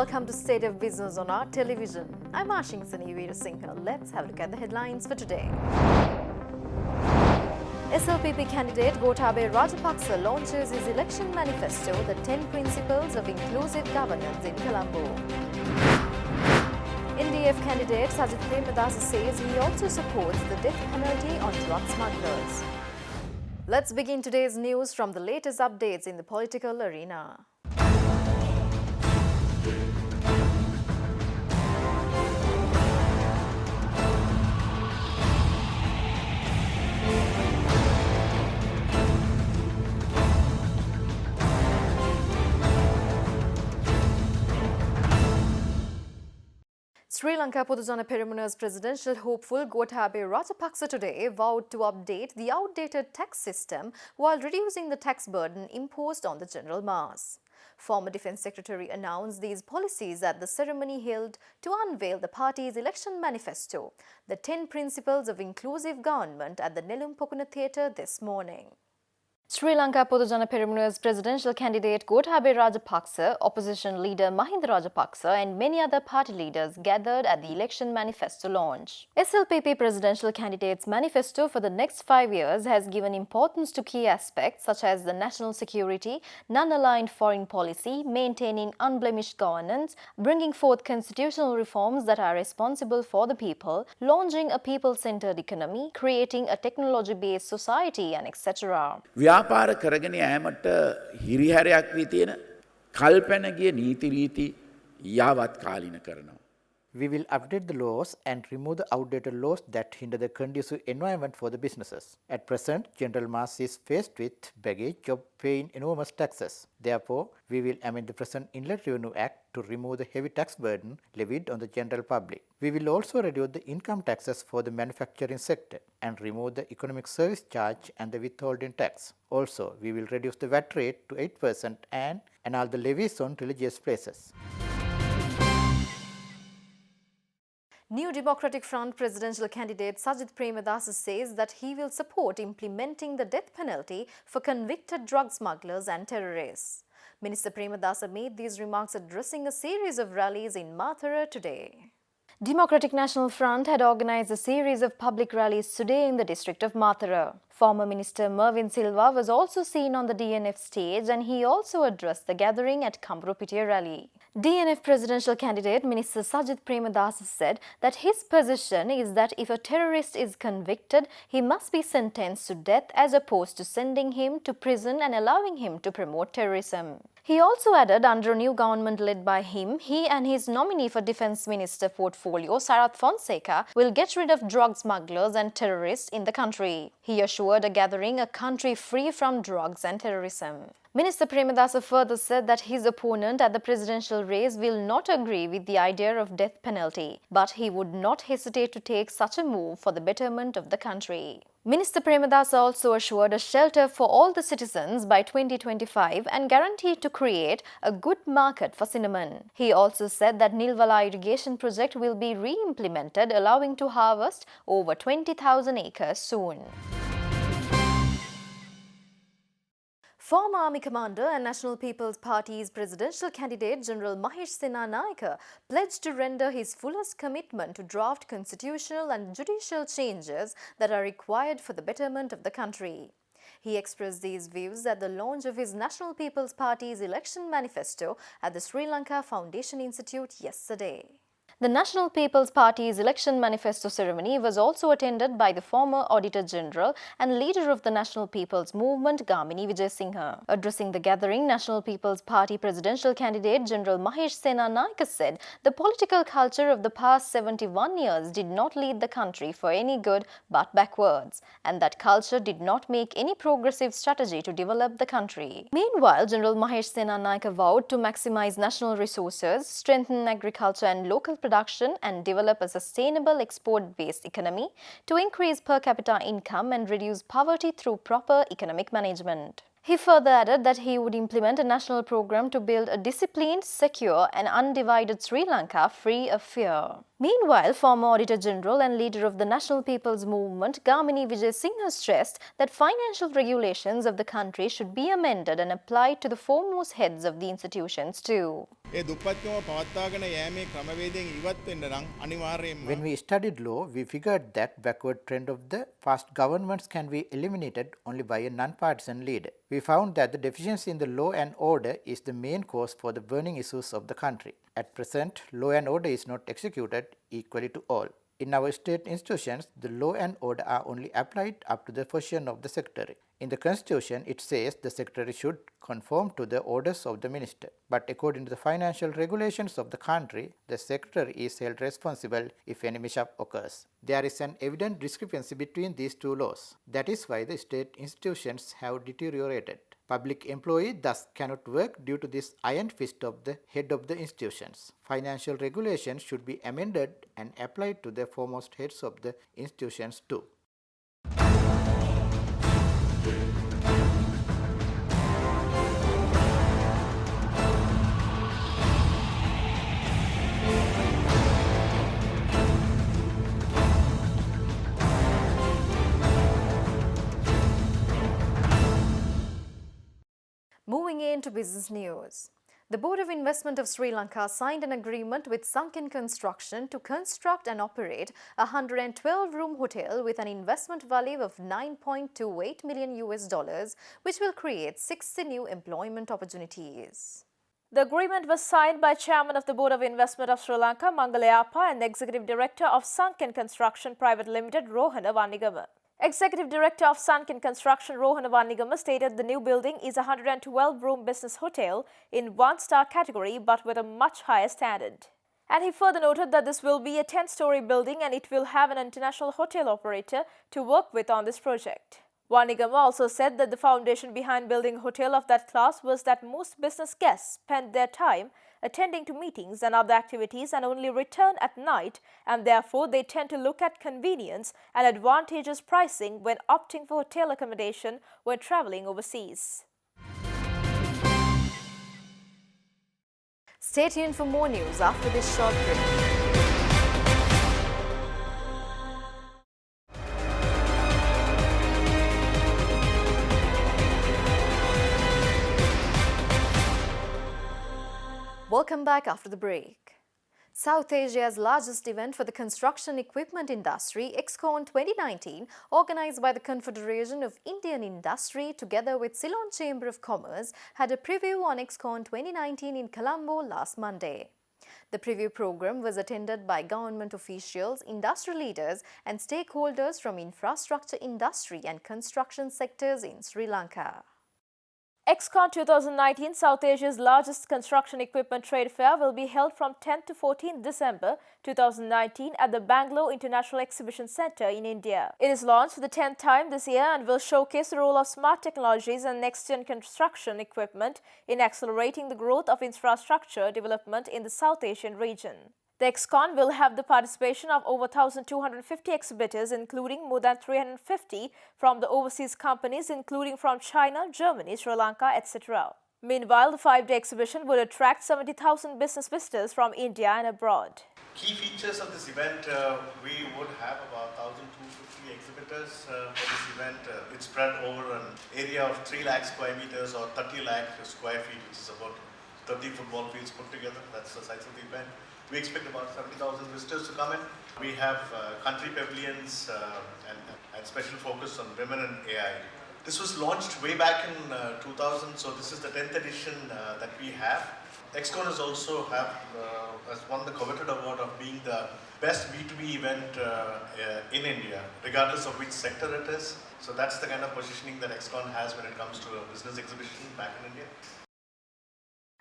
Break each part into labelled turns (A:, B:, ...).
A: Welcome to State of Business on our television. I'm Ashingsani Veerasinghe. Let's have a look at the headlines for today. SLPP candidate Gotabaya Rajapaksa launches his election manifesto, the 10 Principles of Inclusive Governance in Colombo. NDF candidate Sajith Premadasa says he also supports the death penalty on drug smugglers. Let's begin today's news from the latest updates in the political arena. Sri Lanka Podujana Peremuna's presidential hopeful Gotabaya Rajapaksa today vowed to update the outdated tax system while reducing the tax burden imposed on the general mass. Former Defence Secretary announced these policies at the ceremony held to unveil the party's election manifesto, the 10 Principles of Inclusive Government at the Nelum Pokuna Theatre this morning. Sri Lanka Podujana Peremuna's presidential candidate Gotabaya Rajapaksa, opposition leader Mahinda Rajapaksa and many other party leaders gathered at the election manifesto launch. SLPP presidential candidate's manifesto for the next 5 years has given importance to key aspects such as the national security, non-aligned foreign policy, maintaining unblemished governance, bringing forth constitutional reforms that are responsible for the people, launching a people-centered economy, creating a technology-based society and etc.
B: ව්‍යාපාර කරගෙන යාමට හිරිහැරයක් වී තියෙන කල්පැන ගිය නීති රීති යාවත් කාලීන කරනවා.
C: We will update the laws and remove the outdated laws that hinder the conducive environment for the businesses. At present, general mass is faced with baggage of paying enormous taxes. Therefore, we will amend the present Inland Revenue Act to remove the heavy tax burden levied on the general public. We will also reduce the income taxes for the manufacturing sector and remove the economic service charge and the withholding tax. Also, we will reduce the VAT rate to 8% and annul the levies on religious places.
A: New Democratic Front presidential candidate Sajith Premadasa says that he will support implementing the death penalty for convicted drug smugglers and terrorists. Minister Premadasa made these remarks addressing a series of rallies in Mathura today. Democratic National Front had organized a series of public rallies today in the district of Mathura. Former Minister Mervin Silva was also seen on the DNF stage and he also addressed the gathering at Kamburupitiya rally. DNF presidential candidate Minister Sajith Premadasa said that his position is that if a terrorist is convicted, he must be sentenced to death as opposed to sending him to prison and allowing him to promote terrorism. He also added under a new government led by him, he and his nominee for Defence Minister portfolio, Sarath Fonseca, will get rid of drug smugglers and terrorists in the country. He assured a gathering a country free from drugs and terrorism. Minister Premadasa further said that his opponent at the presidential race will not agree with the idea of death penalty, but he would not hesitate to take such a move for the betterment of the country. Minister Premadasa also assured a shelter for all the citizens by 2025 and guaranteed to create a good market for cinnamon. He also said that Nilvala irrigation project will be re-implemented, allowing to harvest over 20,000 acres soon. Former Army Commander and National People's Party's presidential candidate General Mahesh Senanayake pledged to render his fullest commitment to draft constitutional and judicial changes that are required for the betterment of the country. He expressed these views at the launch of his National People's Party's election manifesto at the Sri Lanka Foundation Institute yesterday. The National People's Party's election manifesto ceremony was also attended by the former Auditor General and leader of the National People's Movement, Gamini Vijayasinghe. Addressing the gathering, National People's Party presidential candidate General Mahesh Senanayake said the political culture of the past 71 years did not lead the country for any good but backwards, and that culture did not make any progressive strategy to develop the country. Meanwhile, General Mahesh Senanayake vowed to maximize national resources, strengthen agriculture and local production and develop a sustainable export-based economy to increase per capita income and reduce poverty through proper economic management. He further added that he would implement a national program to build a disciplined, secure and undivided Sri Lanka free of fear. Meanwhile, former Auditor General and leader of the National People's Movement, Gamini Vijay Singh, has stressed that financial regulations of the country should be amended and applied to the foremost heads of the institutions too.
C: When we studied law, we figured that backward trend of the past governments can be eliminated only by a non-partisan leader. We found that the deficiency in the law and order is the main cause for the burning issues of the country. At present, law and order is not executed equally to all. In our state institutions, the law and order are only applied up to the position of the secretary. In the constitution, it says the secretary should conform to the orders of the minister. But according to the financial regulations of the country, the secretary is held responsible if any mishap occurs. There is an evident discrepancy between these two laws. That is why the state institutions have deteriorated. Public employees thus cannot work due to this iron fist of the head of the institutions. Financial regulations should be amended and applied to the foremost heads of the institutions too.
A: Moving into business news. The Board of Investment of Sri Lanka signed an agreement with Sunken Construction to construct and operate a 112-room hotel with an investment value of $9.28 million, which will create 60 new employment opportunities. The agreement was signed by Chairman of the Board of Investment of Sri Lanka, Mangalayapa, and Executive Director of Sunken Construction Private Limited, Rohana Vanigama. Executive Director of Sunken Construction, Rohana Vanigama, stated the new building is a 112-room business hotel in one-star category but with a much higher standard. And he further noted that this will be a 10-story building and it will have an international hotel operator to work with on this project. Vanigama also said that the foundation behind building a hotel of that class was that most business guests spend their time attending to meetings and other activities and only return at night, and therefore they tend to look at convenience and advantageous pricing when opting for hotel accommodation when traveling overseas. Stay tuned for more news after this short break. Welcome back after the break. South Asia's largest event for the construction equipment industry, EXCON 2019, organized by the Confederation of Indian Industry together with Ceylon Chamber of Commerce, had a preview on EXCON 2019 in Colombo last Monday. The preview program was attended by government officials, industry leaders, and stakeholders from infrastructure industry and construction sectors in Sri Lanka. EXCON 2019, South Asia's largest construction equipment trade fair, will be held from 10 to 14 December 2019 at the Bangalore International Exhibition Centre in India. It is launched for the 10th time this year and will showcase the role of smart technologies and next-gen construction equipment in accelerating the growth of infrastructure development in the South Asian region. The EXCON will have the participation of over 1,250 exhibitors, including more than 350 from the overseas companies, including from China, Germany, Sri Lanka, etc. Meanwhile, the 5-day exhibition will attract 70,000 business visitors from India and abroad.
D: Key features of this event, we would have about 1,250 exhibitors for this event. It's spread over an area of 3 lakh square meters or 30 lakh square feet, which is about 30 football fields put together. That's the size of the event. We expect about 70,000 visitors to come in. We have country pavilions and special focus on women and AI. This was launched way back in 2000, so this is the 10th edition that we have. EXCON has also has won the coveted award of being the best B2B event in India, regardless of which sector it is. So that's the kind of positioning that EXCON has when it comes to a business exhibition back in India.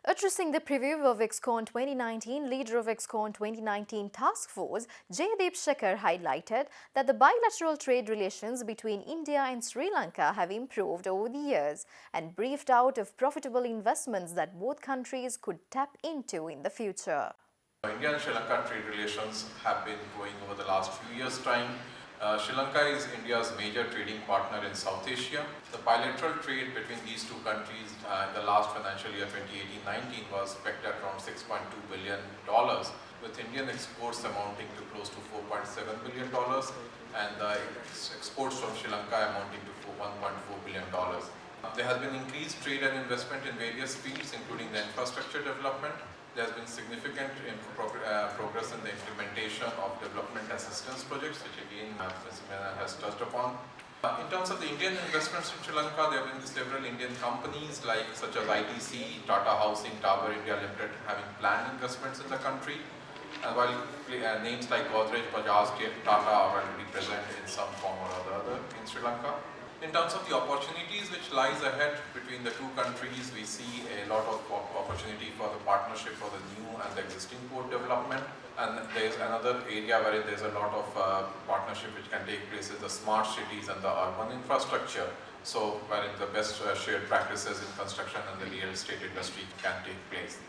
A: Addressing the preview of EXCON 2019, leader of EXCON 2019 Task Force, Jaydeep Shekhar, highlighted that the bilateral trade relations between India and Sri Lanka have improved over the years and briefed out of profitable investments that both countries could tap into in the future.
E: India and Sri Lanka trade relations have been growing over the last few years' time. Sri Lanka is India's major trading partner in South Asia. The bilateral trade between these two countries in the last financial year 2018-19 was pegged at around $6.2 billion, with Indian exports amounting to close to $4.7 billion and the exports from Sri Lanka amounting to $1.4 billion. There has been increased trade and investment in various fields, including the infrastructure development. There has been significant progress in the implementation of development assistance projects, which again Ms. Mena has touched upon. In terms of the Indian investments in Sri Lanka, there have been several Indian companies such as ITC, Tata Housing, Tower India Limited having planned investments in the country. And while names like Godrej, Bajaj, Tata are already present in some form or other in Sri Lanka. In terms of the opportunities which lies ahead between the two countries, we see a lot of opportunity for the partnership for the new and the existing port development. And there is another area wherein there is a lot of partnership which can take place is the smart cities and the urban infrastructure. So wherein the best shared practices in construction and the real estate industry can take place.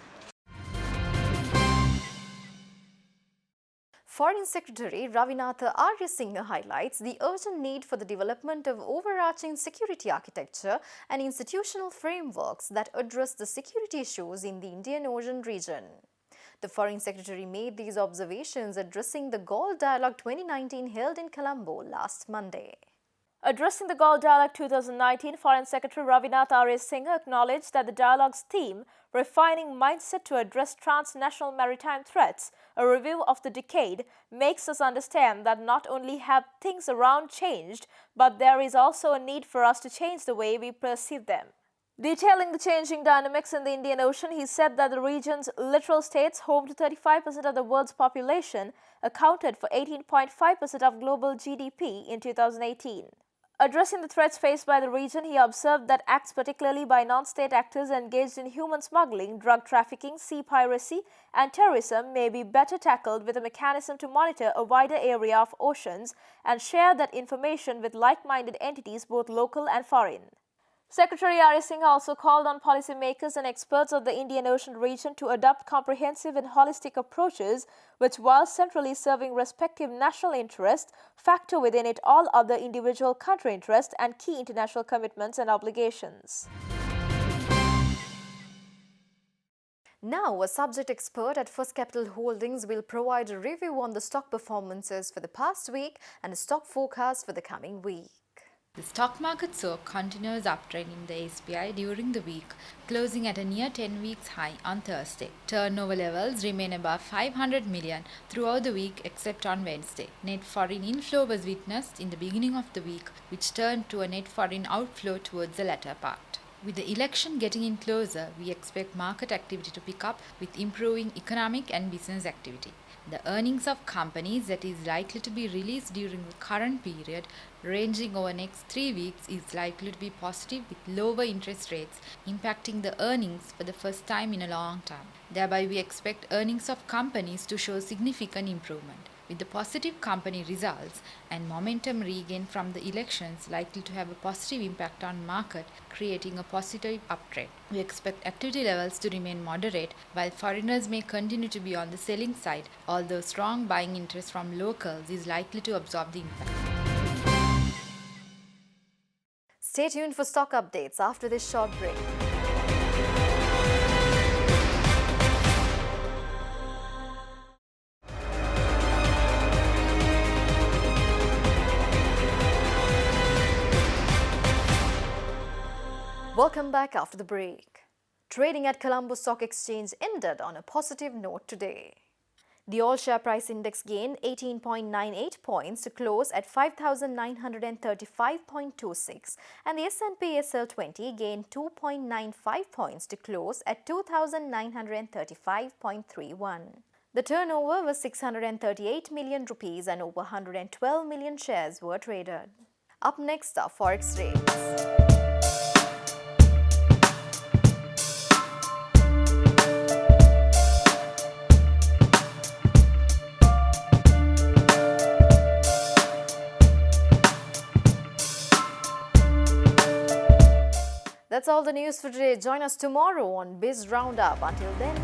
A: Foreign Secretary Ravinatha Arya Singh highlights the urgent need for the development of overarching security architecture and institutional frameworks that address the security issues in the Indian Ocean region. The Foreign Secretary made these observations addressing the Galle Dialogue 2019 held in Colombo last Monday. Addressing the Galle Dialogue 2019, Foreign Secretary Ravinatha Arya Singh acknowledged that the dialogue's theme, Refining Mindset to Address Transnational Maritime Threats, a review of the decade, makes us understand that not only have things around changed, but there is also a need for us to change the way we perceive them. Detailing the changing dynamics in the Indian Ocean, he said that the region's littoral states, home to 35% of the world's population, accounted for 18.5% of global GDP in 2018. Addressing the threats faced by the region, he observed that acts particularly by non-state actors engaged in human smuggling, drug trafficking, sea piracy and terrorism may be better tackled with a mechanism to monitor a wider area of oceans and share that information with like-minded entities both local and foreign. Secretary Arya Singh also called on policymakers and experts of the Indian Ocean region to adopt comprehensive and holistic approaches which, while centrally serving respective national interests, factor within it all other individual country interests and key international commitments and obligations. Now, a subject expert at First Capital Holdings will provide a review on the stock performances for the past week and a stock forecast for the coming week.
F: The stock market saw continuous uptrend in the SPI during the week, closing at a near 10 weeks high on Thursday. Turnover levels remain above 500 million throughout the week except on Wednesday. Net foreign inflow was witnessed in the beginning of the week, which turned to a net foreign outflow towards the latter part. With the election getting in closer, we expect market activity to pick up with improving economic and business activity. The earnings of companies that is likely to be released during the current period, ranging over next 3 weeks, is likely to be positive with lower interest rates impacting the earnings for the first time in a long time. Thereby, we expect earnings of companies to show significant improvement. With the positive company results and momentum regained from the elections likely to have a positive impact on market, creating a positive uptrend. We expect activity levels to remain moderate, while foreigners may continue to be on the selling side, although strong buying interest from locals is likely to absorb the impact.
A: Stay tuned for stock updates after this short break. Welcome back after the break. Trading at Colombo Stock Exchange ended on a positive note today. The all-share price index gained 18.98 points to close at 5,935.26 and the S&P SL20 gained 2.95 points to close at 2,935.31. The turnover was 638 million rupees and over 112 million shares were traded. Up next are forex rates. That's all the news for today. Join us tomorrow on Biz Roundup. Until then,